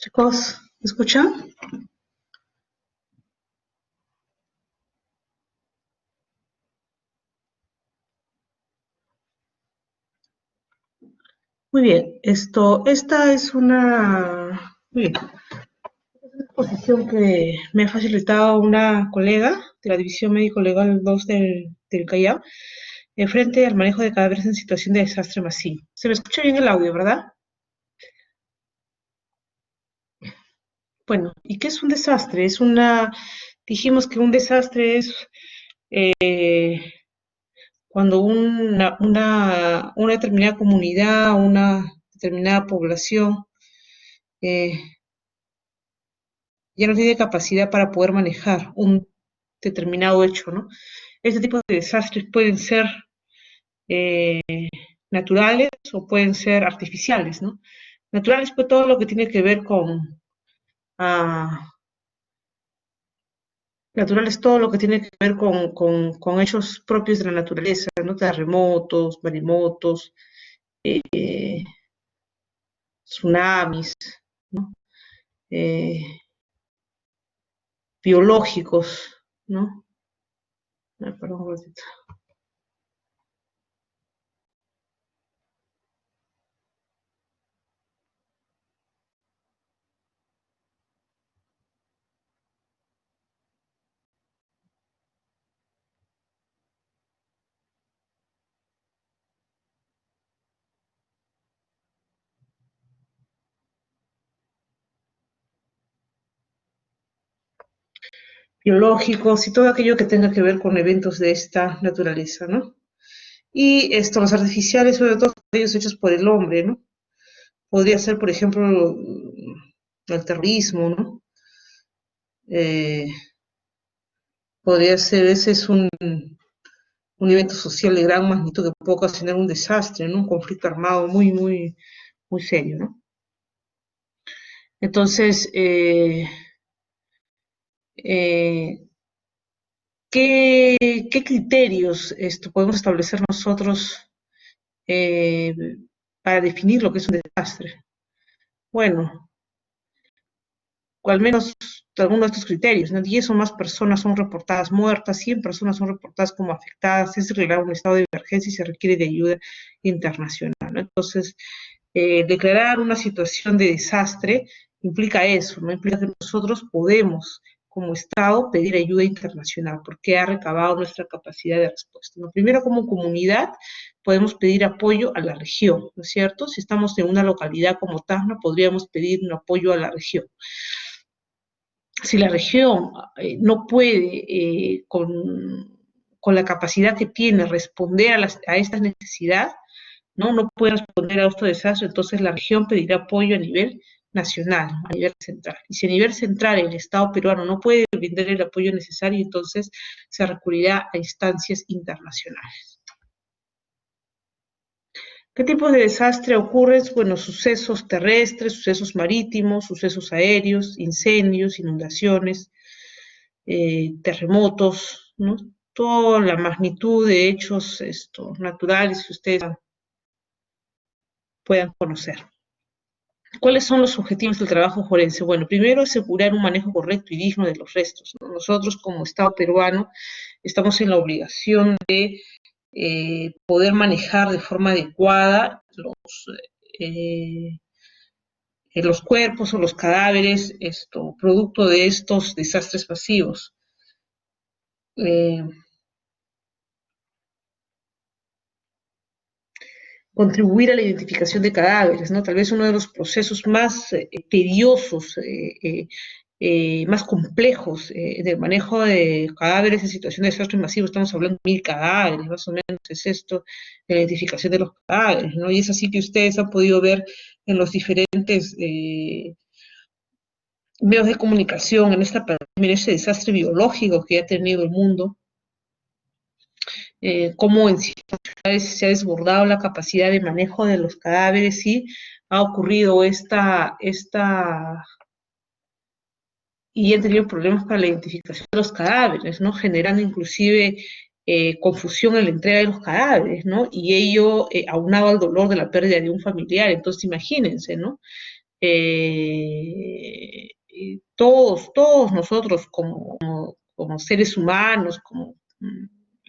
Chicos, ¿me escuchan? Muy bien, esta es muy bien, una exposición que me ha facilitado una colega de la División Médico Legal 2 del Callao, frente al manejo de cadáveres en situación de desastre masivo. Se me escucha bien el audio, ¿verdad? Bueno, ¿y qué es un desastre? Dijimos que un desastre es cuando una determinada comunidad, una determinada población, eh, ya no tiene capacidad para poder manejar un determinado hecho, ¿no? Este tipo de desastres pueden ser eh, naturales o pueden ser artificiales, ¿no? Naturales, pues todo lo que tiene que ver ah, naturales, todo lo que tiene que ver con hechos propios de la naturaleza, ¿no? Terremotos, maremotos, eh, tsunamis, ¿no? Eh, biológicos, ¿no? Perdón, un ratito. Biológicos y todo aquello que tenga que ver con eventos de esta naturaleza, ¿no? Y los artificiales, sobre todo aquellos hechos por el hombre, ¿no? Podría ser, por ejemplo, el terrorismo, ¿no? Eh, Podría ser, ese es un evento social de gran magnitud que puede ocasionar un desastre, ¿no? Un conflicto armado muy serio, ¿no? Entonces, eh, ¿qué criterios podemos establecer nosotros eh, para definir lo que es un desastre? Bueno, o al menos algunos de estos criterios, ¿no? 10 o más personas son reportadas muertas, 100 personas son reportadas como afectadas, es declarar un estado de emergencia y se requiere de ayuda internacional, ¿no? Entonces, declarar una situación de desastre implica eso, ¿no? Implica que nosotros podemos, como Estado, pedir ayuda internacional, porque ha recabado nuestra capacidad de respuesta, ¿no? Primero, como comunidad, podemos pedir apoyo a la región, ¿no es cierto? Si estamos en una localidad como Tacna, podríamos pedir un apoyo a la región. Si la región no puede, con la capacidad que tiene, responder a esta necesidad, ¿no? Puede responder a estos desastres, entonces la región pedirá apoyo a nivel nacional, a nivel central. Y si a nivel central el Estado peruano no puede brindar el apoyo necesario, entonces se recurrirá a instancias internacionales. ¿Qué tipos de desastre ocurren? Bueno, sucesos terrestres, sucesos marítimos, sucesos aéreos, incendios, inundaciones, terremotos, ¿no? Toda la magnitud de hechos naturales que ustedes puedan conocer. ¿Cuáles son los objetivos del trabajo forense? Bueno, primero asegurar un manejo correcto y digno de los restos, ¿no? Nosotros como Estado peruano estamos en la obligación de poder manejar de forma adecuada eh, los cuerpos o los cadáveres, producto de estos desastres masivos. Eh, Contribuir a la identificación de cadáveres, ¿no? Tal vez uno de los procesos más tediosos, más complejos del manejo de cadáveres en situación de desastre masivo, estamos hablando de 1000 cadáveres, más o menos es esto, la identificación de los cadáveres, ¿no? Y es así que ustedes han podido ver en los diferentes medios de comunicación, en esta pandemia, en ese desastre biológico que ha tenido el mundo, cómo en ciertas ciudades se ha desbordado la capacidad de manejo de los cadáveres y ha ocurrido y han tenido problemas para la identificación de los cadáveres, ¿no? Generando inclusive confusión en la entrega de los cadáveres, ¿no? Y ello aunado al dolor de la pérdida de un familiar. Entonces, imagínense, ¿no? todos nosotros como seres humanos,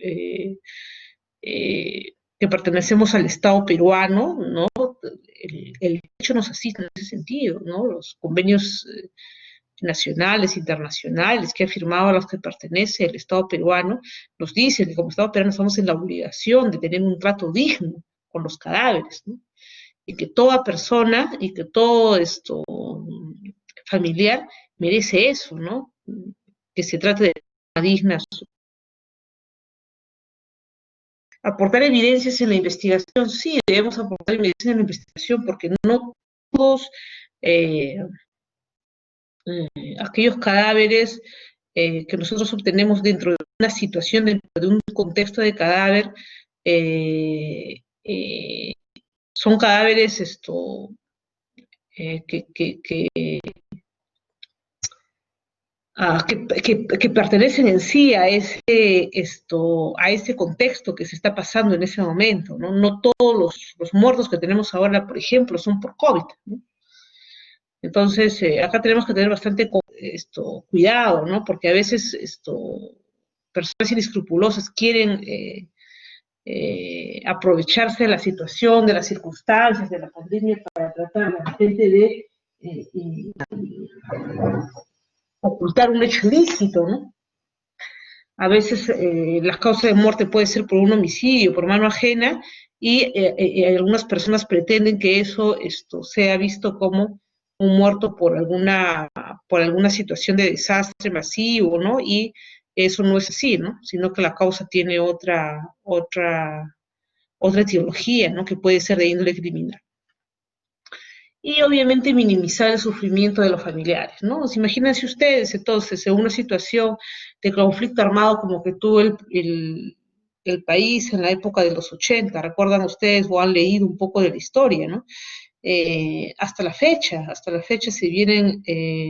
eh, que pertenecemos al Estado peruano, ¿no? El derecho nos asiste en ese sentido, ¿no? Los convenios nacionales, internacionales que ha firmado a los que pertenece el Estado peruano, nos dicen que como Estado peruano estamos en la obligación de tener un trato digno con los cadáveres, ¿no? Y que toda persona y que todo esto familiar merece eso, ¿no? Que se trate de forma digna. Aportar evidencias en la investigación, sí, debemos aportar evidencias en la investigación, porque no todos eh, aquellos cadáveres que nosotros obtenemos dentro de una situación, dentro de un contexto de cadáver, eh, eh, son cadáveres que que pertenecen en sí a ese contexto que se está pasando en ese momento, ¿no? No todos los muertos que tenemos ahora, por ejemplo, son por COVID, ¿no? Entonces, acá tenemos que tener bastante cuidado, ¿no? Porque a veces personas inescrupulosas quieren aprovecharse de la situación, de las circunstancias, de la pandemia para tratar a la gente de ocultar un hecho ilícito, ¿no? A veces la causa de muerte puede ser por un homicidio, por mano ajena, y algunas personas pretenden que eso sea visto como un muerto por alguna situación de desastre masivo, ¿no? Y eso no es así, ¿no? Sino que la causa tiene otra etiología, ¿no? Que puede ser de índole criminal. Y obviamente minimizar el sufrimiento de los familiares, ¿no? Pues imagínense ustedes entonces en una situación de conflicto armado como que tuvo el país en la época de los 80, recuerdan ustedes o han leído un poco de la historia, ¿no? Hasta la fecha se vienen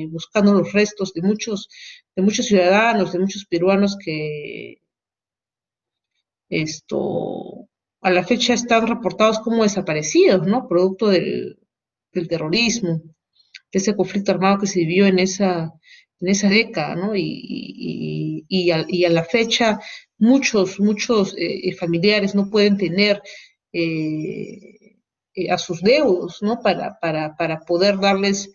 buscando los restos de muchos ciudadanos, de muchos peruanos que esto a la fecha están reportados como desaparecidos, ¿no? Producto del terrorismo, de ese conflicto armado que se vivió en esa década, ¿no? Y a la fecha muchos familiares no pueden tener a sus deudos, ¿no? Para poder darles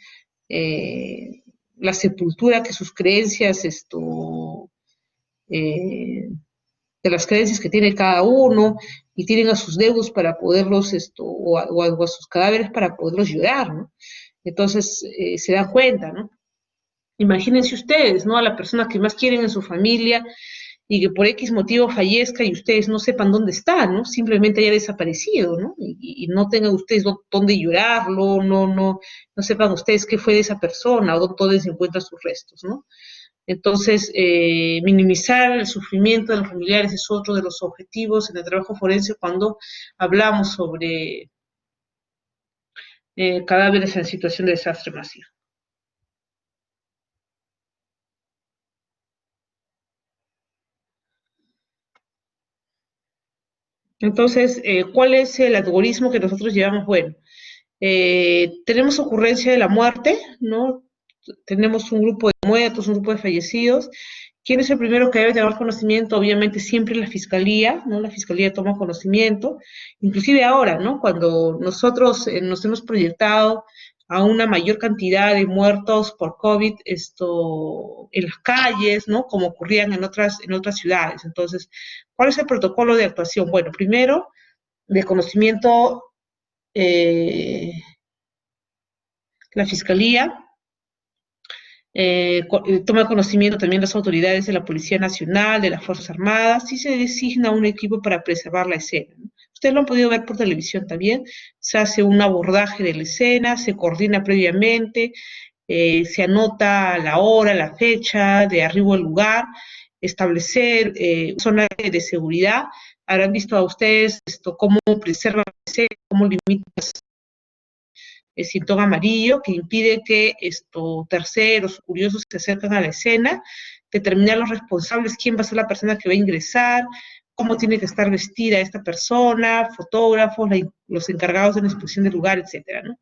la sepultura que sus creencias, eh, de las creencias que tiene cada uno, y tienen a sus deudos para poderlos, o a sus cadáveres para poderlos llorar, ¿no? Entonces se dan cuenta, ¿no? Imagínense ustedes, ¿no? A la persona que más quieren en su familia y que por X motivo fallezca y ustedes no sepan dónde está, ¿no? Simplemente haya desaparecido, ¿no? Y no tengan ustedes dónde llorarlo, no sepan ustedes qué fue de esa persona o dónde se encuentran sus restos, ¿no? Entonces, minimizar el sufrimiento de los familiares es otro de los objetivos en el trabajo forense cuando hablamos sobre cadáveres en situación de desastre masivo. Entonces, ¿cuál es el algoritmo que nosotros llevamos? Bueno, tenemos ocurrencia de la muerte, ¿no? Tenemos un grupo de muertos, un grupo de fallecidos. ¿Quién es el primero que debe tomar conocimiento? Obviamente siempre la fiscalía, ¿no? La fiscalía toma conocimiento, inclusive ahora, ¿no? Cuando nosotros nos hemos proyectado a una mayor cantidad de muertos por COVID, en las calles, ¿no? Como ocurrían en otras ciudades. Entonces, ¿cuál es el protocolo de actuación? Bueno, primero, de conocimiento, eh, la fiscalía, toma conocimiento también las autoridades de la Policía Nacional, de las Fuerzas Armadas, y se designa un equipo para preservar la escena, ¿no? Ustedes lo han podido ver por televisión también, se hace un abordaje de la escena, se coordina previamente, se anota la hora, la fecha de arribo al lugar, establecer zonas de seguridad. Habrán visto a ustedes cómo preservan la escena, cómo limitan el cinturón amarillo que impide que terceros, curiosos se acercan a la escena, determinar los responsables, quién va a ser la persona que va a ingresar, cómo tiene que estar vestida esta persona, fotógrafos, los encargados de la inspección del lugar, etcétera, ¿no?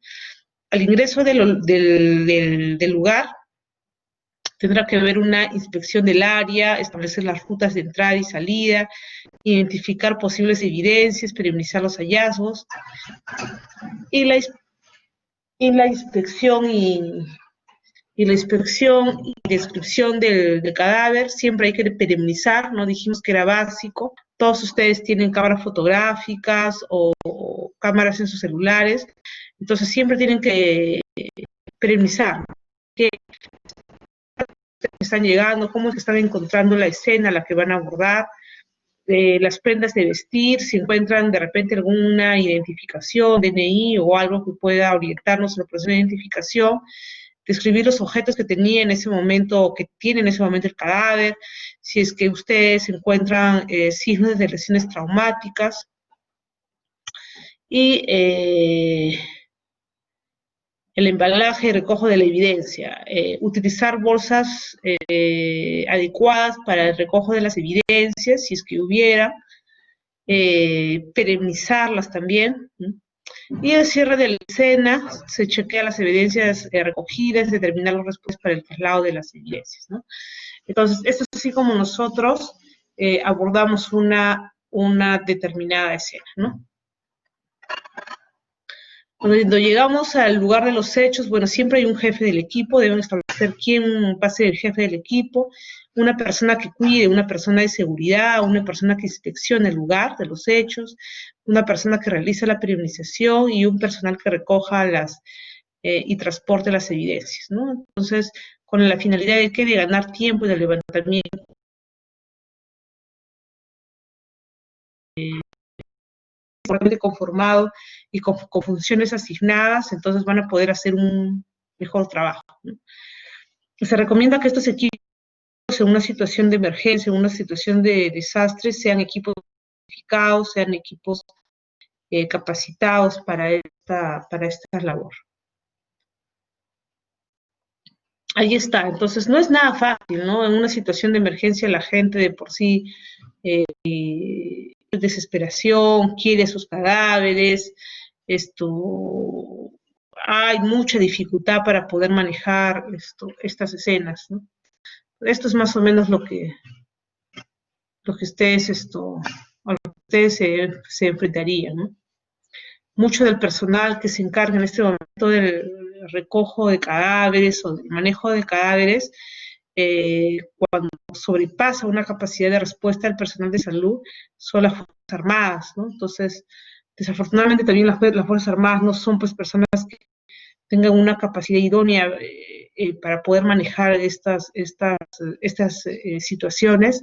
Al ingreso del lugar tendrá que haber una inspección del área, establecer las rutas de entrada y salida, identificar posibles evidencias, periodizar los hallazgos y la inspección y la inspección y descripción del cadáver, siempre hay que perennizar, ¿no? Dijimos que era básico. Todos ustedes tienen cámaras fotográficas o cámaras en sus celulares, entonces siempre tienen que perennizar, ¿no? ¿Qué están llegando? ¿Cómo es que están encontrando la escena a la que van a abordar? Las prendas de vestir, si encuentran de repente alguna identificación, DNI o algo que pueda orientarnos en el proceso de identificación, describir los objetos que tenía en ese momento, que tiene en ese momento el cadáver, si es que ustedes encuentran signos de lesiones traumáticas y el embalaje y recojo de la evidencia, utilizar bolsas adecuadas para el recojo de las evidencias, si es que hubiera, perennizarlas también. Y el cierre de la escena, se chequea las evidencias recogidas, determinar los respuestas para el traslado de las evidencias, ¿no? Entonces, esto es así como nosotros abordamos una determinada escena, ¿no? Cuando llegamos al lugar de los hechos, bueno, siempre hay un jefe del equipo, deben establecer quién va a ser el jefe del equipo, una persona que cuide, una persona de seguridad, una persona que inspeccione el lugar de los hechos, una persona que realiza la periodización y un personal que recoja y transporte las evidencias, ¿no? Entonces, con la finalidad de que de ganar tiempo y de levantamiento conformado y con funciones asignadas, entonces van a poder hacer un mejor trabajo, ¿no? Se recomienda que estos equipos en una situación de emergencia, en una situación de desastre, sean equipos certificados, sean equipos capacitados para esta labor. Ahí está, entonces no es nada fácil, ¿no? En una situación de emergencia la gente de por sí desesperación, quiere sus cadáveres, hay mucha dificultad para poder manejar estas escenas, ¿no? Esto es más o menos lo que ustedes, a lo que ustedes se enfrentarían, ¿no? Mucho del personal que se encarga en este momento del recojo de cadáveres o del manejo de cadáveres, cuando sobrepasa una capacidad de respuesta del personal de salud, son las Fuerzas Armadas, ¿no? Entonces, desafortunadamente también las Fuerzas Armadas no son pues personas que tengan una capacidad idónea para poder manejar estas situaciones.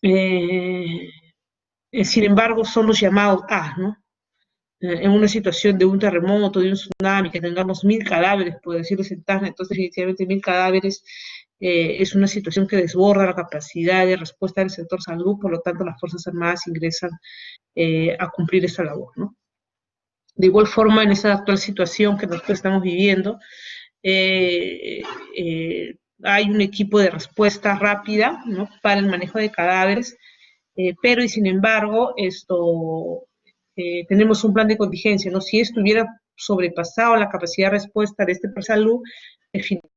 Sin embargo, son los llamados A, ¿no? En una situación de un terremoto, de un tsunami, que tengamos 1000 cadáveres, por decirlo en Tacna, entonces definitivamente 1000 cadáveres es una situación que desborda la capacidad de respuesta del sector salud, por lo tanto las Fuerzas Armadas ingresan a cumplir esa labor, ¿no? De igual forma, en esa actual situación que nosotros estamos viviendo, hay un equipo de respuesta rápida, ¿no?, para el manejo de cadáveres, pero y sin embargo, tenemos un plan de contingencia, ¿no? Si esto hubiera sobrepasado la capacidad de respuesta de este personal de salud, definitivamente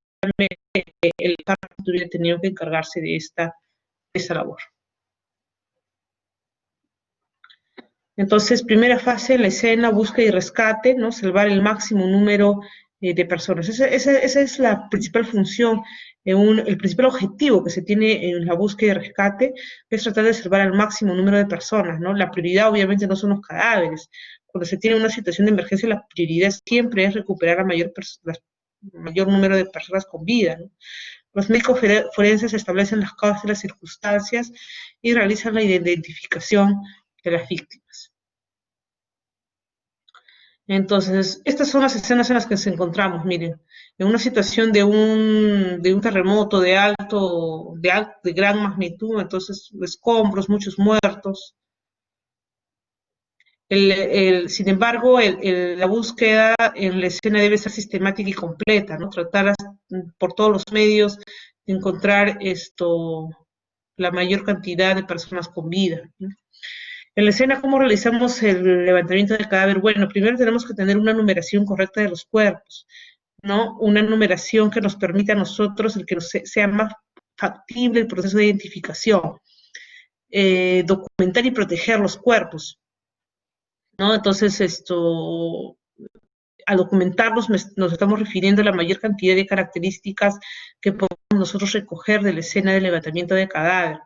el departamento hubiera tenido que encargarse de esta labor. Entonces, primera fase, la escena, búsqueda y rescate, ¿no? Salvar el máximo número de personas. Esa es la principal función, el principal objetivo que se tiene en la búsqueda y rescate, es tratar de salvar al máximo número de personas, ¿no? La prioridad obviamente no son los cadáveres. Cuando se tiene una situación de emergencia, la prioridad siempre es recuperar a mayor número de personas con vida, ¿no? Los médicos forenses establecen las causas y las circunstancias y realizan la identificación de las víctimas. Entonces, estas son las escenas en las que nos encontramos, miren, en una situación de un terremoto de gran magnitud, entonces escombros, muchos muertos. Sin embargo, la búsqueda en la escena debe ser sistemática y completa, ¿no? Tratar por todos los medios de encontrar la mayor cantidad de personas con vida, ¿no? En la escena, ¿cómo realizamos el levantamiento del cadáver? Bueno, primero tenemos que tener una numeración correcta de los cuerpos, ¿no? Una numeración que nos permita a nosotros el que sea más factible el proceso de identificación, documentar y proteger los cuerpos, ¿no? Entonces, a documentarlos nos estamos refiriendo a la mayor cantidad de características que podemos nosotros recoger de la escena de levantamiento de cadáver,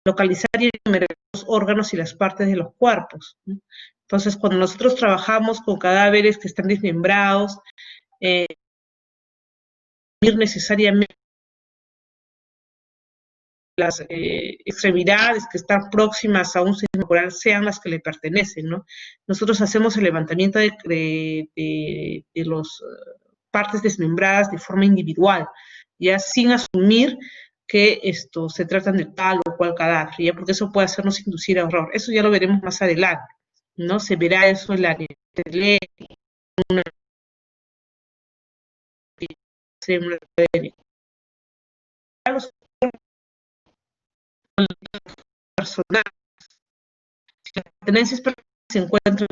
localizar y enumerar los órganos y las partes de los cuerpos, ¿no? Entonces, cuando nosotros trabajamos con cadáveres que están desmembrados, eh, necesariamente las extremidades que están próximas a un sistema corporal sean las que le pertenecen, ¿no? Nosotros hacemos el levantamiento de los partes desmembradas de forma individual, ya sin asumir que se tratan de tal o cual cadáver, ya porque eso puede hacernos inducir a error. Eso ya lo veremos más adelante, ¿no? Se verá eso en la ley, los personales, las pertenencias se encuentran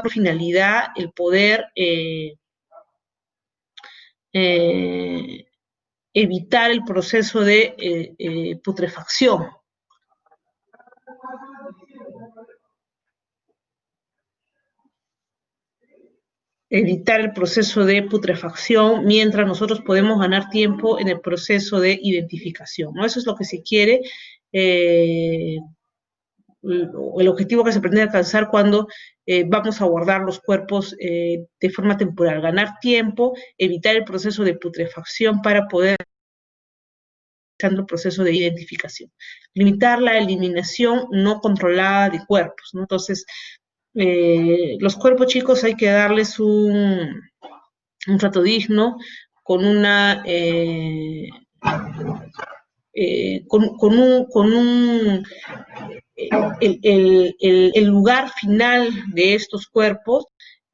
por finalidad el poder eh, evitar el proceso de putrefacción. Evitar el proceso de putrefacción mientras nosotros podemos ganar tiempo en el proceso de identificación, ¿no? Eso es lo que se quiere, el objetivo que se pretende alcanzar cuando vamos a guardar los cuerpos de forma temporal, ganar tiempo, evitar el proceso de putrefacción para poder el proceso de identificación, limitar la eliminación no controlada de cuerpos, ¿no? Entonces, los cuerpos chicos hay que darles un trato digno, con una con un el lugar final de estos cuerpos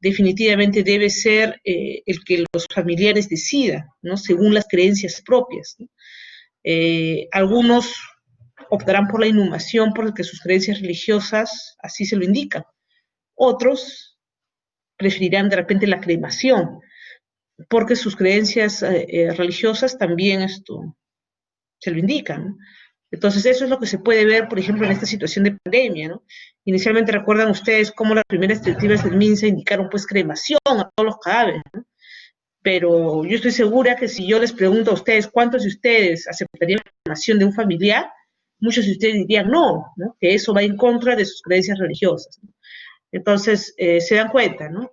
definitivamente debe ser el que los familiares decidan, ¿no? Según las creencias propias, ¿no? Algunos optarán por la inhumación porque sus creencias religiosas así se lo indican. Otros preferirán de repente la cremación porque sus creencias religiosas también se lo indican, ¿no? Entonces, eso es lo que se puede ver, por ejemplo, en esta situación de pandemia, ¿no? Inicialmente recuerdan ustedes cómo las primeras directivas del MINSA indicaron pues cremación a todos los cadáveres, ¿no? Pero yo estoy segura que si yo les pregunto a ustedes cuántos de ustedes aceptarían la cremación de un familiar, muchos de ustedes dirían no, ¿no? Que eso va en contra de sus creencias religiosas, ¿no? Entonces, se dan cuenta, ¿no?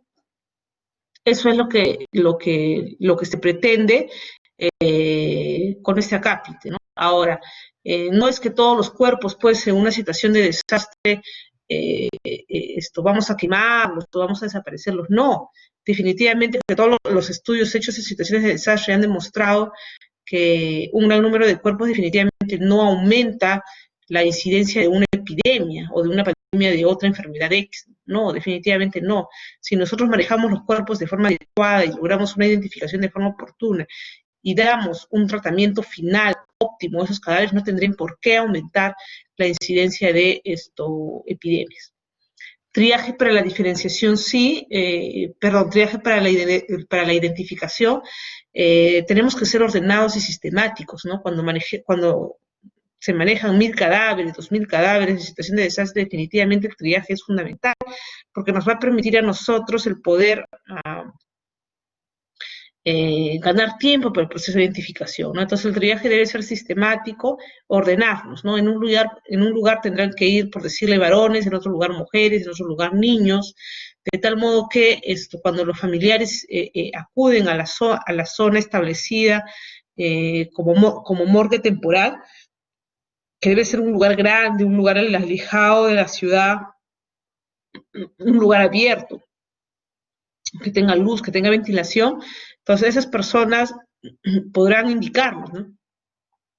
Eso es lo que se pretende con este acápite, ¿no? Ahora, no es que todos los cuerpos, pues, en una situación de desastre, vamos a quemarlos, vamos a desaparecerlos. No, definitivamente que todos los estudios hechos en situaciones de desastre han demostrado que un gran número de cuerpos definitivamente no aumenta la incidencia de una epidemia o de una pandemia de otra enfermedad X. No, definitivamente no. Si nosotros manejamos los cuerpos de forma adecuada y logramos una identificación de forma oportuna y damos un tratamiento final óptimo a esos cadáveres, no tendrían por qué aumentar la incidencia de epidemias. Triaje para la diferenciación sí, triaje para la identificación, tenemos que ser ordenados y sistemáticos, ¿no? Cuando se manejan 1000 cadáveres, 2000 cadáveres en situación de desastre, definitivamente el triaje es fundamental, porque nos va a permitir a nosotros el poder ganar tiempo para el proceso de identificación, ¿no? Entonces el triaje debe ser sistemático, ordenarnos, ¿no? En un lugar tendrán que ir, por decirle, varones, en otro lugar mujeres, en otro lugar niños, de tal modo que cuando los familiares acuden a la zona establecida como morgue temporal, que debe ser un lugar grande, un lugar alejado de la ciudad, un lugar abierto, que tenga luz, que tenga ventilación. Entonces esas personas podrán indicarnos, ¿no?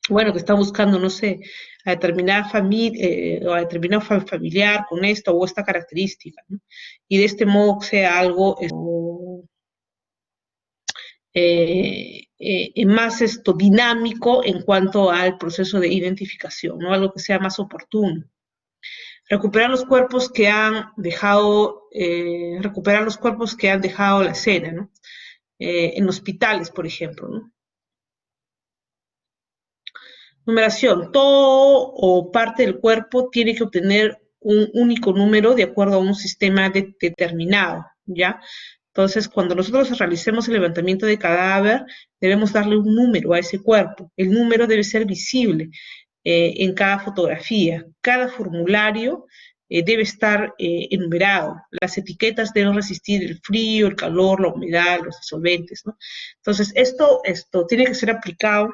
Bueno, que están buscando, no sé, a determinada familia o a determinado familiar con esta o esta característica, ¿no? Y de este modo sea algo más dinámico en cuanto al proceso de identificación, ¿no? Algo que sea más oportuno. Recuperar los cuerpos que han dejado, recuperar los cuerpos que han dejado la escena, ¿no? En hospitales, por ejemplo, ¿no? Numeración. Todo o parte del cuerpo tiene que obtener un único número de acuerdo a un sistema determinado, ¿ya? Entonces, cuando nosotros realicemos el levantamiento de cadáver, debemos darle un número a ese cuerpo. El número debe ser visible en cada fotografía. Cada formulario debe estar enumerado. Las etiquetas deben resistir el frío, el calor, la humedad, los disolventes, ¿no? Entonces, esto tiene que ser aplicado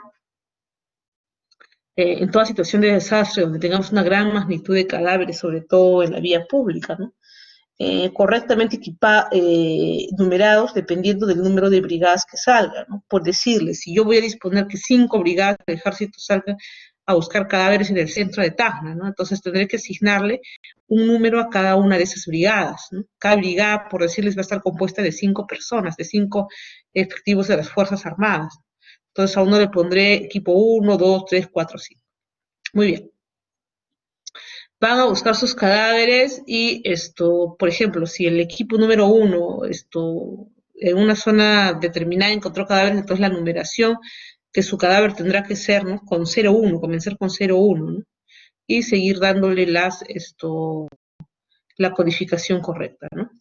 en toda situación de desastre, donde tengamos una gran magnitud de cadáveres, sobre todo en la vía pública, ¿no? Correctamente numerados dependiendo del número de brigadas que salgan, ¿no? Por decirles, si yo voy a disponer que 5 brigadas del ejército salgan a buscar cadáveres en el centro de Tacna, ¿no? Entonces tendré que asignarle un número a cada una de esas brigadas, ¿no? Cada brigada, por decirles, va a estar compuesta de 5 personas, de 5 efectivos de las Fuerzas Armadas. Entonces a uno le pondré equipo 1, 2, 3, 4, 5. Muy bien. Van a buscar sus cadáveres y por ejemplo, si el equipo número 1, en una zona determinada encontró cadáveres, entonces la numeración que su cadáver tendrá que ser, ¿no? Con 01, comenzar con 01, ¿no? Y seguir dándole la codificación correcta, ¿no?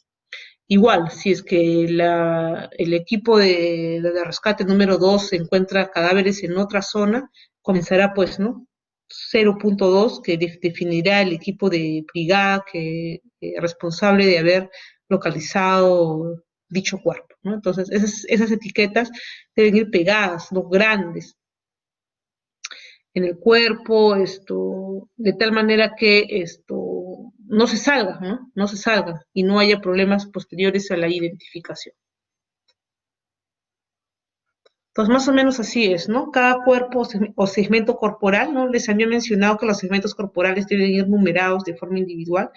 Igual, si es que el equipo de rescate número 2 encuentra cadáveres en otra zona, comenzará pues, ¿no? 0.2, que definirá el equipo de brigada que responsable de haber localizado dicho cuerpo, ¿no? Entonces, esas etiquetas deben ir pegadas, no grandes, en el cuerpo, de tal manera que no se salga, ¿no? No se salga y no haya problemas posteriores a la identificación. Entonces, más o menos así es, ¿no? Cada cuerpo o segmento corporal, ¿no? Les había mencionado que los segmentos corporales deben ir numerados de forma individual,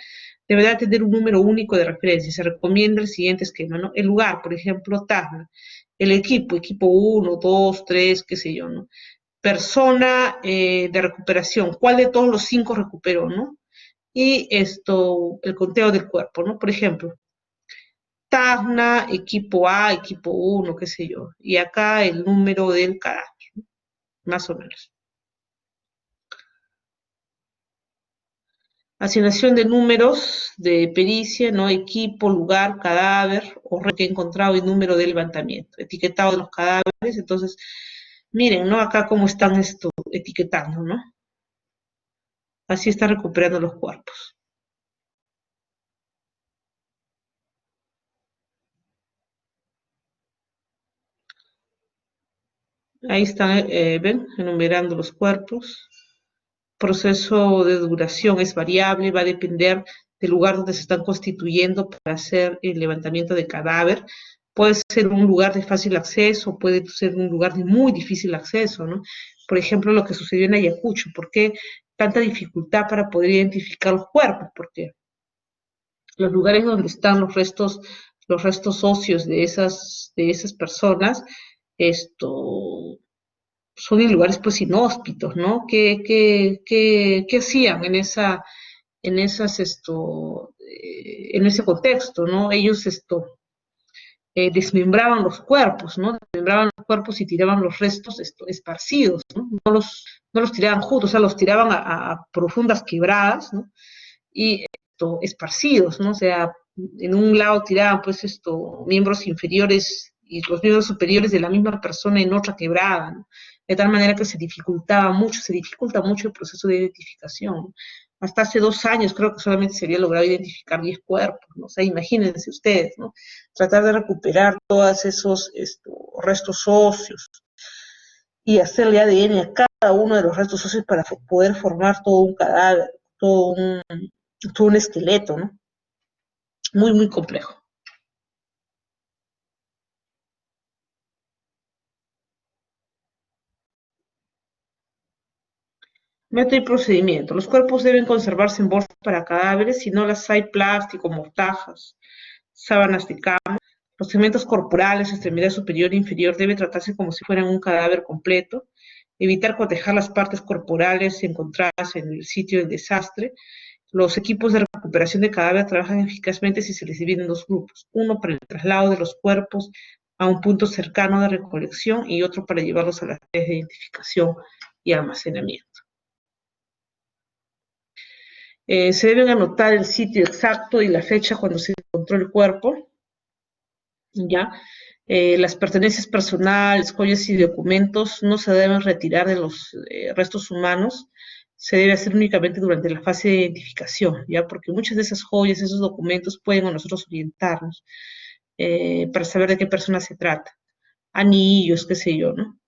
deberá tener un número único de referencia. Se recomienda el siguiente esquema, ¿no? El lugar, por ejemplo, Tacna. El equipo 1, 2, 3, qué sé yo, ¿no? Persona de recuperación, ¿cuál de todos los 5 recuperó, ¿no? Y el conteo del cuerpo, ¿no? Por ejemplo, Tacna, equipo A, equipo 1, qué sé yo. Y acá el número del cadáver, ¿no? Más o menos. Asignación de números de pericia, ¿no? Equipo, lugar, cadáver, o que he encontrado y número de levantamiento. Etiquetado de los cadáveres, entonces, miren, ¿no? Acá cómo están etiquetando, ¿no? Así están recuperando los cuerpos. Ahí están, ven, enumerando los cuerpos. Proceso de duración es variable, va a depender del lugar donde se están constituyendo para hacer el levantamiento de cadáver. Puede ser un lugar de fácil acceso, puede ser un lugar de muy difícil acceso, ¿no? Por ejemplo, lo que sucedió en Ayacucho. ¿Por qué tanta dificultad para poder identificar los cuerpos? Porque los lugares donde están los restos óseos de esas personas, esto son en lugares pues inhóspitos, ¿no? ¿Qué hacían en esas, en ese contexto, ¿no? Ellos desmembraban los cuerpos, ¿no? Desmembraban los cuerpos y tiraban los restos esparcidos, ¿no? No los tiraban juntos, o sea, los tiraban a profundas quebradas, ¿no? Y esparcidos, ¿no? O sea, en un lado tiraban pues miembros inferiores y los miembros superiores de la misma persona en otra quebrada, ¿no? De tal manera que se dificulta mucho el proceso de identificación. Hasta hace 2 años creo que solamente se había logrado identificar 10 cuerpos, ¿no? O sea, imagínense ustedes, ¿no? Tratar de recuperar todos esos restos óseos y hacerle ADN a cada uno de los restos óseos para poder formar todo un cadáver, todo un esqueleto, ¿no? Muy, muy complejo. Método y procedimiento. Los cuerpos deben conservarse en bolsas para cadáveres, si no las hay plástico, mortajas, sábanas de cama. Los segmentos corporales, extremidad superior e inferior, debe tratarse como si fueran un cadáver completo. Evitar cotejar las partes corporales encontradas en el sitio del desastre. Los equipos de recuperación de cadáver trabajan eficazmente si se les divide en dos grupos, uno para el traslado de los cuerpos a un punto cercano de recolección y otro para llevarlos a las áreas de identificación y almacenamiento. Se deben anotar el sitio exacto y la fecha cuando se encontró el cuerpo, ¿ya? Las pertenencias personales, joyas y documentos no se deben retirar de los restos humanos, se debe hacer únicamente durante la fase de identificación, ¿ya? Porque muchas de esas joyas, esos documentos pueden a nosotros orientarnos para saber de qué persona se trata. Anillos, qué sé yo, ¿no?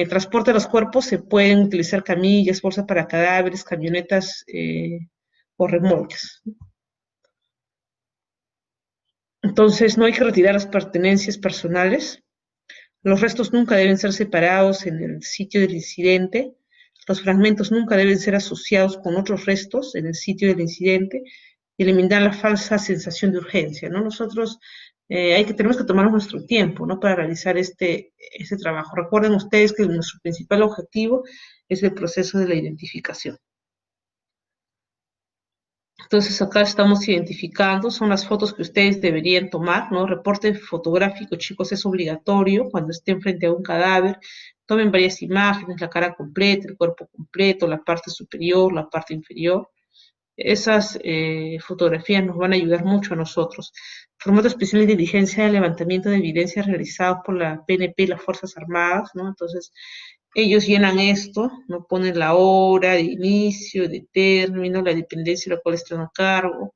Transporte de los cuerpos se pueden utilizar camillas, bolsas para cadáveres, camionetas o remolques. Entonces, no hay que retirar las pertenencias personales. Los restos nunca deben ser separados en el sitio del incidente. Los fragmentos nunca deben ser asociados con otros restos en el sitio del incidente. Y eliminar la falsa sensación de urgencia, ¿no? Nosotros tenemos que tomarnos nuestro tiempo, ¿no? Para realizar este trabajo. Recuerden ustedes que nuestro principal objetivo es el proceso de la identificación. Entonces acá estamos identificando, son las fotos que ustedes deberían tomar, ¿no? Reporte fotográfico, chicos, es obligatorio cuando estén frente a un cadáver. Tomen varias imágenes, la cara completa, el cuerpo completo, la parte superior, la parte inferior. Esas fotografías nos van a ayudar mucho a nosotros. Formato especial de inteligencia de levantamiento de evidencias realizados por la PNP y las Fuerzas Armadas, ¿no? Entonces, ellos llenan esto, no ponen la hora de inicio, de término, la dependencia de la cual están a cargo,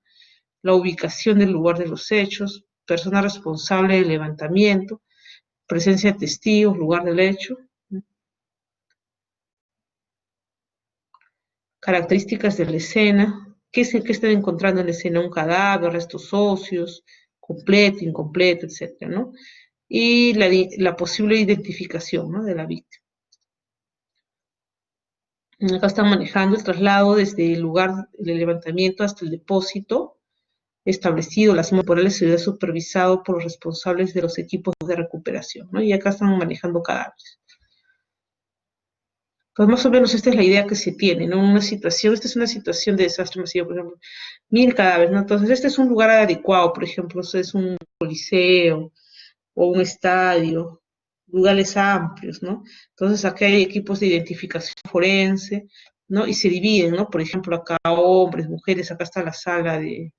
la ubicación del lugar de los hechos, persona responsable del levantamiento, presencia de testigos, lugar del hecho, características de la escena, qué están encontrando en la escena, un cadáver, restos óseos, completo, incompleto, etcétera, ¿no? Y la posible identificación, ¿no? De la víctima. Acá están manejando el traslado desde el lugar del levantamiento hasta el depósito establecido, las temporales se supervisado por los responsables de los equipos de recuperación, ¿no? Y acá están manejando cadáveres. Pues más o menos esta es la idea que se tiene, ¿no? Esta es una situación de desastre masivo, por ejemplo, 1000 cadáveres, ¿no? Entonces, este es un lugar adecuado, por ejemplo, es un coliseo o un estadio, lugares amplios, ¿no? Entonces, acá hay equipos de identificación forense, ¿no? Y se dividen, ¿no? Por ejemplo, acá hombres, mujeres, acá está la sala de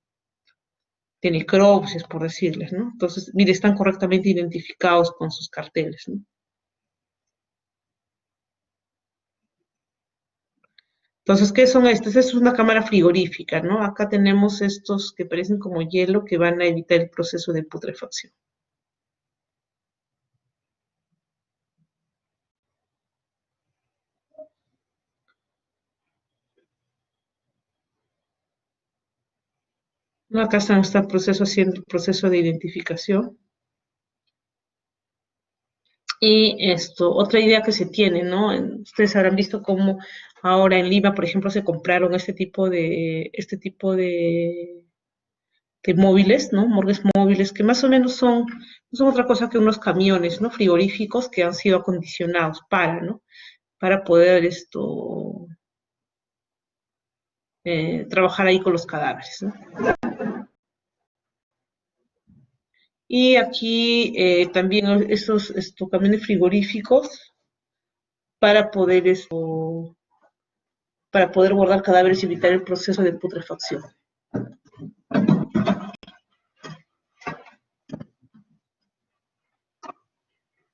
necropsias, por decirles, ¿no? Entonces, mire, están correctamente identificados con sus carteles, ¿no? Entonces, ¿qué son estas? Es una cámara frigorífica, ¿no? Acá tenemos estos que parecen como hielo que van a evitar el proceso de putrefacción. ¿No? Acá está el proceso haciendo el proceso de identificación. Y otra idea que se tiene, ¿no? Ustedes habrán visto cómo ahora en Lima, por ejemplo, se compraron este tipo de móviles, ¿no? Morgues móviles, que más o menos no son otra cosa que unos camiones, ¿no? Frigoríficos que han sido acondicionados ¿no? Para poder trabajar ahí con los cadáveres, ¿no? Y aquí también estos camiones frigoríficos para para poder guardar cadáveres y evitar el proceso de putrefacción.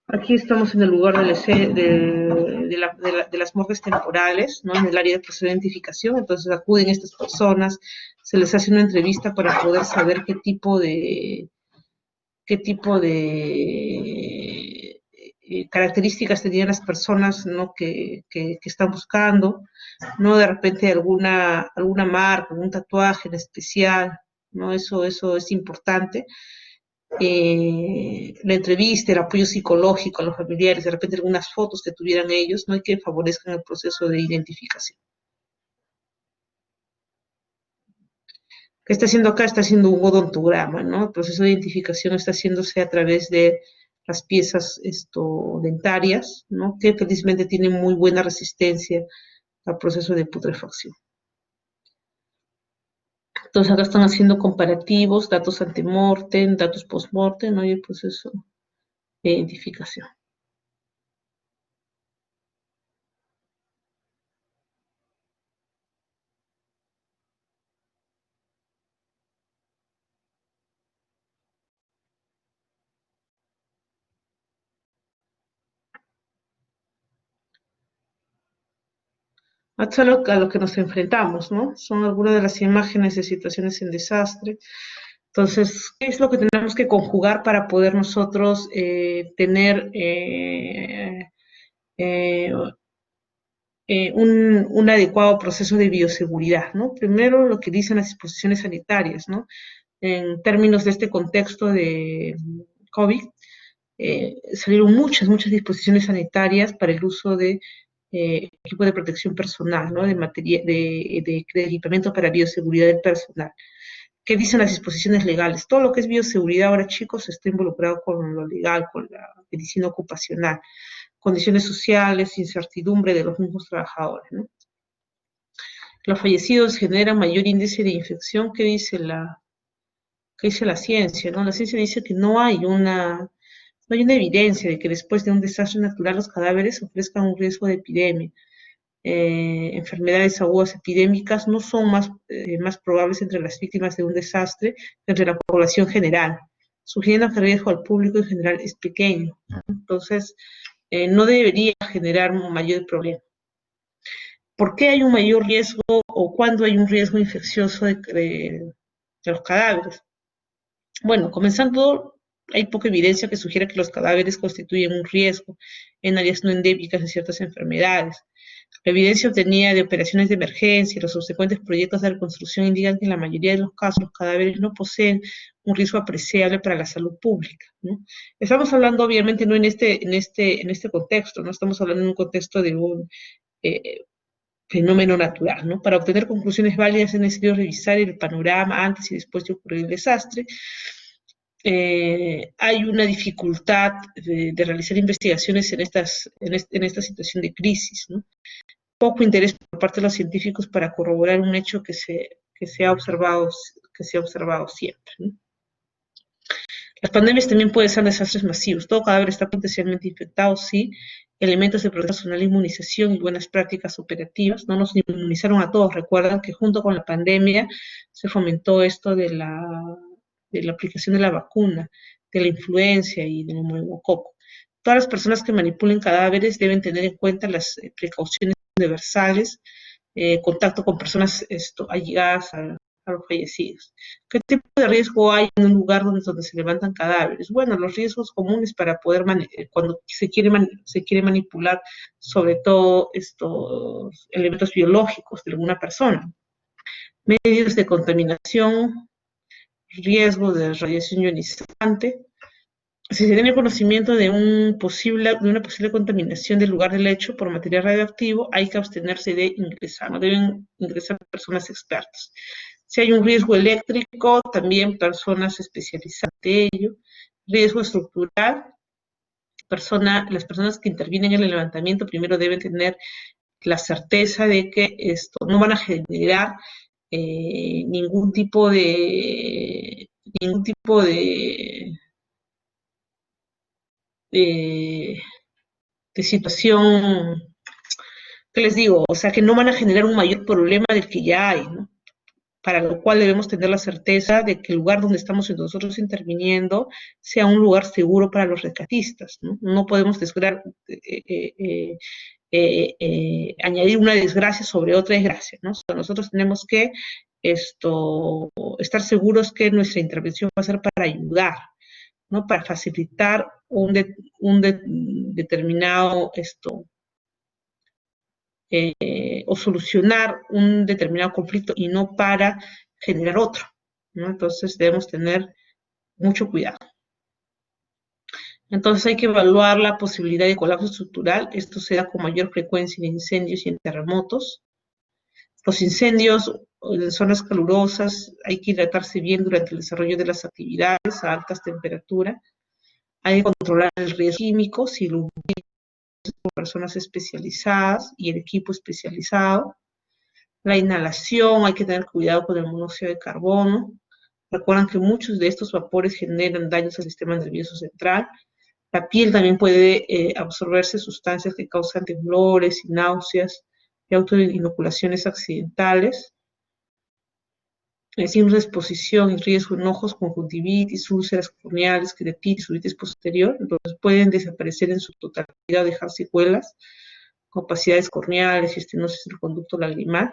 Aquí estamos en el lugar de las morgues temporales, ¿no? En el área de proceso de identificación. Entonces acuden estas personas, se les hace una entrevista para poder saber qué tipo de características tenían las personas, ¿no? que están buscando, ¿no? De repente alguna marca, algún tatuaje en especial, ¿no? Eso es importante. La entrevista, el apoyo psicológico a los familiares, de repente algunas fotos que tuvieran ellos, ¿no? Y que favorezcan el proceso de identificación. ¿Qué está haciendo acá? Está haciendo un odontograma, ¿no? El proceso de identificación está haciéndose a través de las piezas dentarias, ¿no? Que felizmente tienen muy buena resistencia al proceso de putrefacción. Entonces acá están haciendo comparativos, datos antemortem, datos postmortem, ¿no? Y el proceso de identificación. Esto es a lo que nos enfrentamos, ¿no? Son algunas de las imágenes de situaciones en desastre. Entonces, ¿qué es lo que tenemos que conjugar para poder nosotros tener eh, un adecuado proceso de bioseguridad, ¿no? Primero, lo que dicen las disposiciones sanitarias, ¿no? En términos de este contexto de COVID, salieron muchas disposiciones sanitarias para el uso de equipo de protección personal, ¿no? De equipamiento para bioseguridad del personal. ¿Qué dicen las disposiciones legales? Todo lo que es bioseguridad ahora, chicos, está involucrado con lo legal, con la medicina ocupacional, condiciones sociales, incertidumbre de los mismos trabajadores, ¿no? Los fallecidos generan mayor índice de infección. ¿Qué dice la ciencia? ¿No? La ciencia dice que no hay una evidencia de que después de un desastre natural los cadáveres ofrezcan un riesgo de epidemia. Enfermedades agudas epidémicas no son más probables entre las víctimas de un desastre que entre la población general, sugiriendo que el riesgo al público en general es pequeño. Entonces, no debería generar un mayor problema. ¿Por qué hay un mayor riesgo o cuándo hay un riesgo infeccioso de los cadáveres? Bueno, comenzando, hay poca evidencia que sugiera que los cadáveres constituyen un riesgo en áreas no endémicas de ciertas enfermedades. La evidencia obtenida de operaciones de emergencia y los subsecuentes proyectos de reconstrucción indican que en la mayoría de los casos los cadáveres no poseen un riesgo apreciable para la salud pública, ¿no? Estamos hablando, obviamente, no en este contexto, no estamos hablando en un contexto de un eh, fenómeno natural, ¿no? Para obtener conclusiones válidas es necesario revisar el panorama antes y después de ocurrir el desastre. Hay una dificultad de realizar investigaciones en esta situación de crisis, ¿no? Poco interés por parte de los científicos para corroborar un hecho que se ha observado siempre, ¿no? Las pandemias también pueden ser desastres masivos. Todo cadáver está potencialmente infectado, sí. Elementos de protección personal, inmunización y buenas prácticas operativas. No nos inmunizaron a todos. Recuerdan que junto con la pandemia se fomentó esto de la aplicación de la vacuna, de la influenza y del neumococo. Todas las personas que manipulen cadáveres deben tener en cuenta las precauciones universales, contacto con personas allegadas a los fallecidos. ¿Qué tipo de riesgo hay en un lugar donde se levantan cadáveres? Bueno, los riesgos comunes para poder, cuando se quiere manipular, sobre todo estos elementos biológicos de alguna persona. Medios de contaminación, riesgo de radiación ionizante. Si se tiene conocimiento de una posible contaminación del lugar del hecho por material radioactivo, hay que abstenerse de ingresar, no deben ingresar personas expertas. Si hay un riesgo eléctrico, también personas especializadas en ello. Riesgo estructural, las personas que intervienen en el levantamiento primero deben tener la certeza de que esto no van a generar ningún tipo de, de situación, ¿qué les digo? O sea, que no van a generar un mayor problema del que ya hay, ¿no? Para lo cual debemos tener la certeza de que el lugar donde estamos nosotros interviniendo sea un lugar seguro para los rescatistas, ¿no? No podemos añadir una desgracia sobre otra desgracia, ¿no? O sea, nosotros tenemos que estar seguros que nuestra intervención va a ser para ayudar, ¿no? Para facilitar determinado o solucionar un determinado conflicto y no para generar otro, ¿no? Entonces debemos tener mucho cuidado. Entonces hay que evaluar la posibilidad de colapso estructural. Esto se da con mayor frecuencia en incendios y en terremotos. Los incendios en zonas calurosas hay que hidratarse bien durante el desarrollo de las actividades a altas temperaturas. Hay que controlar el riesgo químico si lo por personas especializadas y el equipo especializado. La inhalación, hay que tener cuidado con el monóxido de carbono. Recuerdan que muchos de estos vapores generan daños al sistema nervioso central. La piel también puede absorberse sustancias que causan temblores y náuseas y autoinoculaciones accidentales. Signos de exposición y riesgo en ojos, conjuntivitis, úlceras corneales, queratitis, uveitis posterior, entonces pueden desaparecer en su totalidad o dejar secuelas, opacidades corneales y estenosis del conducto lagrimal.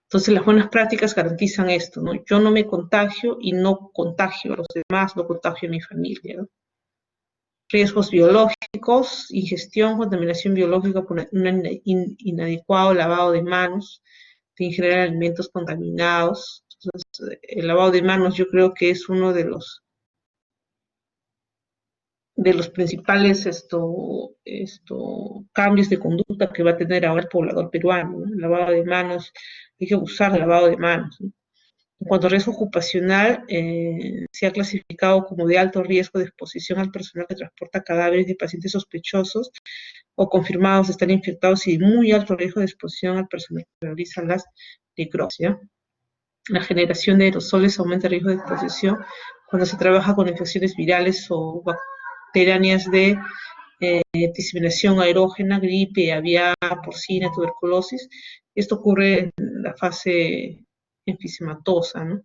Entonces las buenas prácticas garantizan esto, ¿no? Yo no me contagio y no contagio a los demás, no contagio a mi familia, ¿no? Riesgos biológicos, ingestión, contaminación biológica por un inadecuado lavado de manos, de ingerir alimentos contaminados. Entonces, el lavado de manos yo creo que es uno de los principales cambios de conducta que va a tener ahora el poblador peruano, ¿no? El lavado de manos, hay que usar el lavado de manos, ¿no? En cuanto a riesgo ocupacional, se ha clasificado como de alto riesgo de exposición al personal que transporta cadáveres de pacientes sospechosos o confirmados de estar infectados y muy alto riesgo de exposición al personal que realiza las necropsias. La generación de aerosoles aumenta el riesgo de exposición cuando se trabaja con infecciones virales o bacterianas de diseminación aerógena, gripe, aviar, porcina, tuberculosis. Esto ocurre en la fase enfisematosa, ¿no?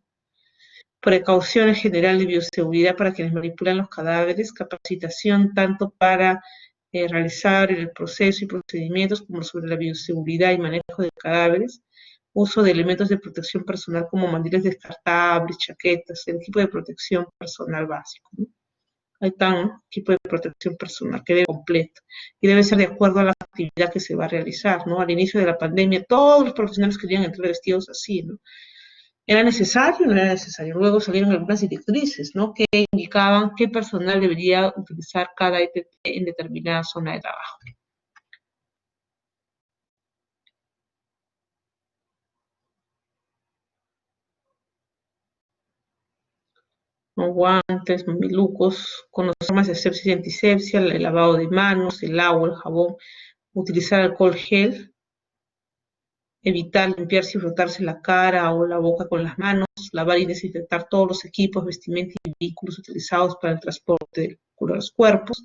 Precauciones generales de bioseguridad para quienes manipulan los cadáveres, capacitación tanto para realizar el proceso y procedimientos como sobre la bioseguridad y manejo de cadáveres, uso de elementos de protección personal como mandiles descartables, chaquetas, el equipo de protección personal básico, ¿no? Ahí está, ¿no? Equipo de protección personal que debe completo y debe ser de acuerdo a la actividad que se va a realizar, ¿no? Al inicio de la pandemia todos los profesionales querían entrar vestidos así, ¿no? ¿Era necesario o no era necesario? Luego salieron algunas directrices, ¿no? Que indicaban qué personal debería utilizar cada ETT en determinada zona de trabajo. ¿No? Guantes, mamelucos, con las formas de sepsis y antisepsia, el lavado de manos, el agua, el jabón, utilizar alcohol gel, evitar limpiarse y frotarse la cara o la boca con las manos, lavar y desinfectar todos los equipos, vestimenta y vehículos utilizados para el transporte de los cuerpos.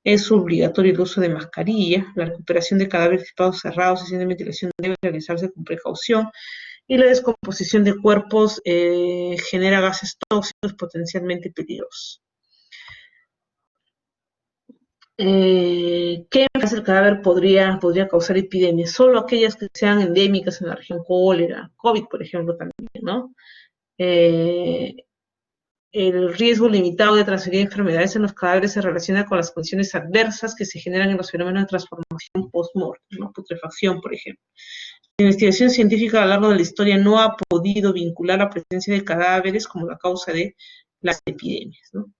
Es obligatorio el uso de mascarilla, la recuperación de cadáveres de espacios cerrados y sin ventilación debe realizarse con precaución y la descomposición de cuerpos genera gases tóxicos potencialmente peligrosos. ¿Qué enfermedades del cadáver podría causar epidemias? Solo aquellas que sean endémicas en la región, cólera, COVID, por ejemplo, también, ¿no? Eh, el riesgo limitado de transferir enfermedades en los cadáveres se relaciona con las condiciones adversas que se generan en los fenómenos de transformación post-mortem, ¿no? Putrefacción, por ejemplo. La investigación científica a lo largo de la historia no ha podido vincular la presencia de cadáveres como la causa de las epidemias, ¿no?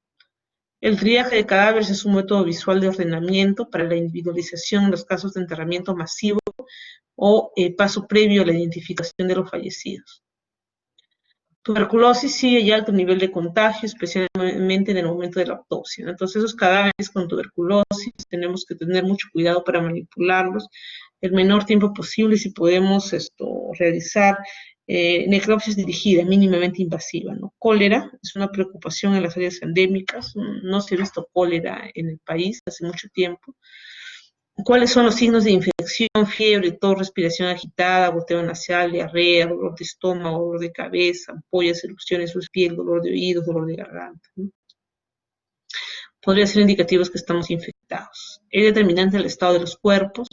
El triaje de cadáveres es un método visual de ordenamiento para la individualización en los casos de enterramiento masivo o paso previo a la identificación de los fallecidos. Tuberculosis sí hay alto nivel de contagio, especialmente en el momento de la autopsia, ¿no? Entonces esos cadáveres con tuberculosis tenemos que tener mucho cuidado para manipularlos el menor tiempo posible si podemos realizar necropsias dirigidas, mínimamente invasiva, ¿no? Cólera es una preocupación en las áreas endémicas, no se ha visto cólera en el país hace mucho tiempo. ¿Cuáles son los signos de infección? Fiebre, tos, respiración agitada, goteo nasal, diarrea, dolor de estómago, dolor de cabeza, ampollas, erupciones en su piel, dolor de oídos, dolor de garganta, ¿no? Podría ser indicativos que estamos infectados. Es determinante el estado de los cuerpos,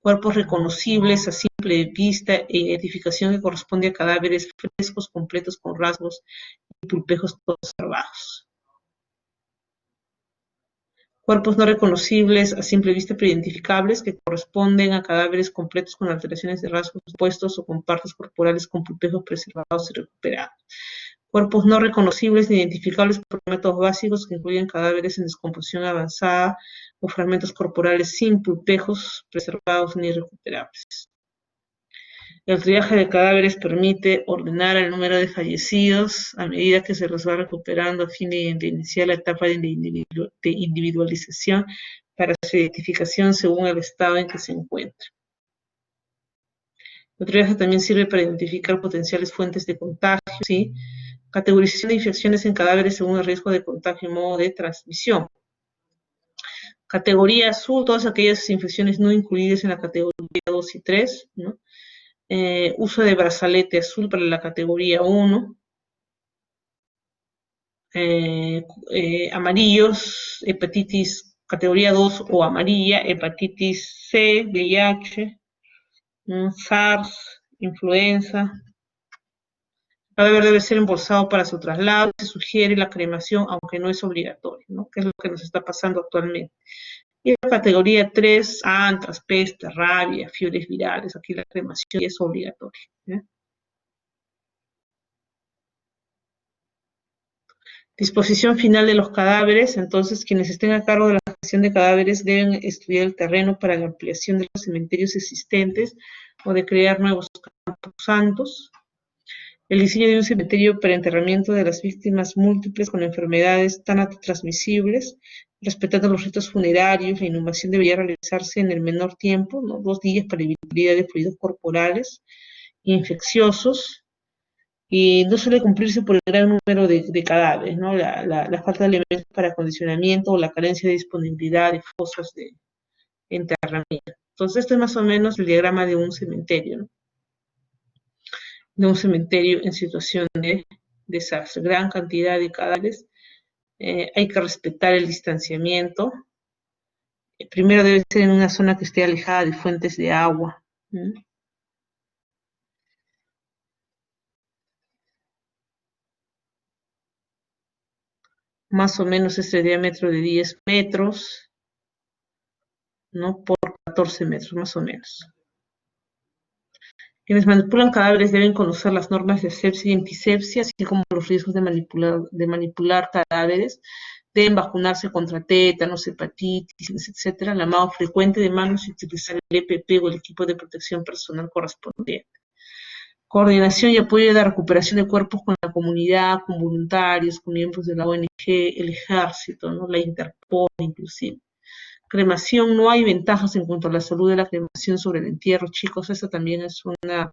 cuerpos reconocibles a simple vista e identificación que corresponde a cadáveres frescos, completos, con rasgos y pulpejos observados. Cuerpos no reconocibles a simple vista pero identificables que corresponden a cadáveres completos con alteraciones de rasgos opuestos o con partes corporales con pulpejos preservados y recuperados. Cuerpos no reconocibles ni identificables por métodos básicos que incluyen cadáveres en descomposición avanzada o fragmentos corporales sin pulpejos preservados ni recuperables. El triaje de cadáveres permite ordenar el número de fallecidos a medida que se los va recuperando a fin de iniciar la etapa de individualización para su identificación según el estado en que se encuentra. El triaje también sirve para identificar potenciales fuentes de contagio, ¿sí? Categorización de infecciones en cadáveres según el riesgo de contagio y modo de transmisión. Categoría azul, todas aquellas infecciones no incluidas en la categoría 2 y 3, ¿no? Uso de brazalete azul para la categoría 1. Amarillos, hepatitis categoría 2 o amarilla, hepatitis C, VIH, SARS, influenza. El cadáver debe ser embolsado para su traslado. Se sugiere la cremación, aunque no es obligatorio, ¿no? Que es lo que nos está pasando actualmente. Y en la categoría 3, antras, peste, rabia, fiebres virales. Aquí la cremación es obligatoria, ¿eh? Disposición final de los cadáveres. Entonces, quienes estén a cargo de la gestión de cadáveres deben estudiar el terreno para la ampliación de los cementerios existentes o de crear nuevos campos santos. El diseño de un cementerio para enterramiento de las víctimas múltiples con enfermedades transmisibles, respetando los ritos funerarios. La inhumación debería realizarse en el menor tiempo, ¿no? 2 días para evitar de fluidos corporales infecciosos, y no suele cumplirse por el gran número de cadáveres, ¿no? La falta de elementos para acondicionamiento o la carencia de disponibilidad de fosas de enterramiento. Entonces, este es más o menos el diagrama de un cementerio, ¿no? De un cementerio en situación de desastre. Gran cantidad de cadáveres. Hay que respetar el distanciamiento. Primero debe ser en una zona que esté alejada de fuentes de agua, ¿no? Más o menos este diámetro de 10 metros, ¿no? Por 14 metros, más o menos. Quienes manipulan cadáveres deben conocer las normas de asepsia y antisepsia, así como los riesgos de manipular cadáveres. Deben vacunarse contra tétanos, hepatitis, etcétera, lavado frecuente de manos y utilizar el EPP o el equipo de protección personal correspondiente. Coordinación y apoyo de la recuperación de cuerpos con la comunidad, con voluntarios, con miembros de la ONG, el ejército, ¿no? La Interpol inclusive. Cremación, no hay ventajas en cuanto a la salud de la cremación sobre el entierro, chicos, eso también es una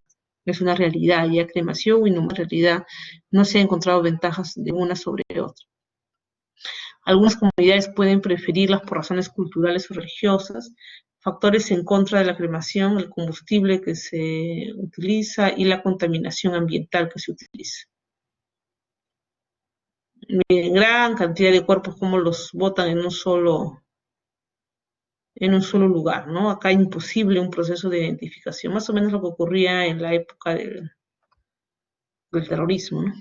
realidad, ya cremación y no realidad, no se han encontrado ventajas de una sobre otra. Algunas comunidades pueden preferirlas por razones culturales o religiosas. Factores en contra de la cremación: el combustible que se utiliza y la contaminación ambiental que se utiliza. Miren, gran cantidad de cuerpos como los botan en un solo lugar, ¿no? Acá imposible un proceso de identificación, más o menos lo que ocurría en la época del terrorismo, ¿no?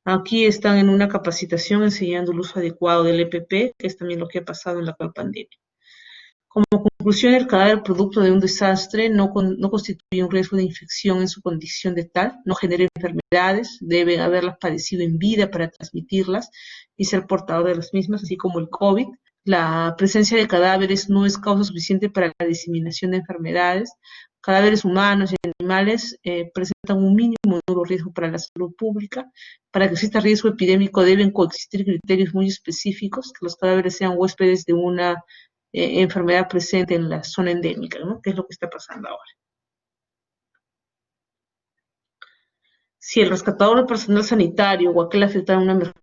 Aquí están en una capacitación enseñando el uso adecuado del EPP, que es también lo que ha pasado en la actual pandemia. Como conclusión, el cadáver producto de un desastre no constituye un riesgo de infección en su condición de tal, no genera enfermedades, deben haberlas padecido en vida para transmitirlas y ser portador de las mismas, así como el COVID. La presencia de cadáveres no es causa suficiente para la diseminación de enfermedades. Cadáveres humanos y animales presentan un mínimo de nuevo riesgo para la salud pública. Para que exista riesgo epidémico deben coexistir criterios muy específicos, que los cadáveres sean huéspedes de una enfermedad presente en la zona endémica, ¿no? Que es lo que está pasando ahora. Si el rescatador del personal sanitario o aquel afectado en una emergencia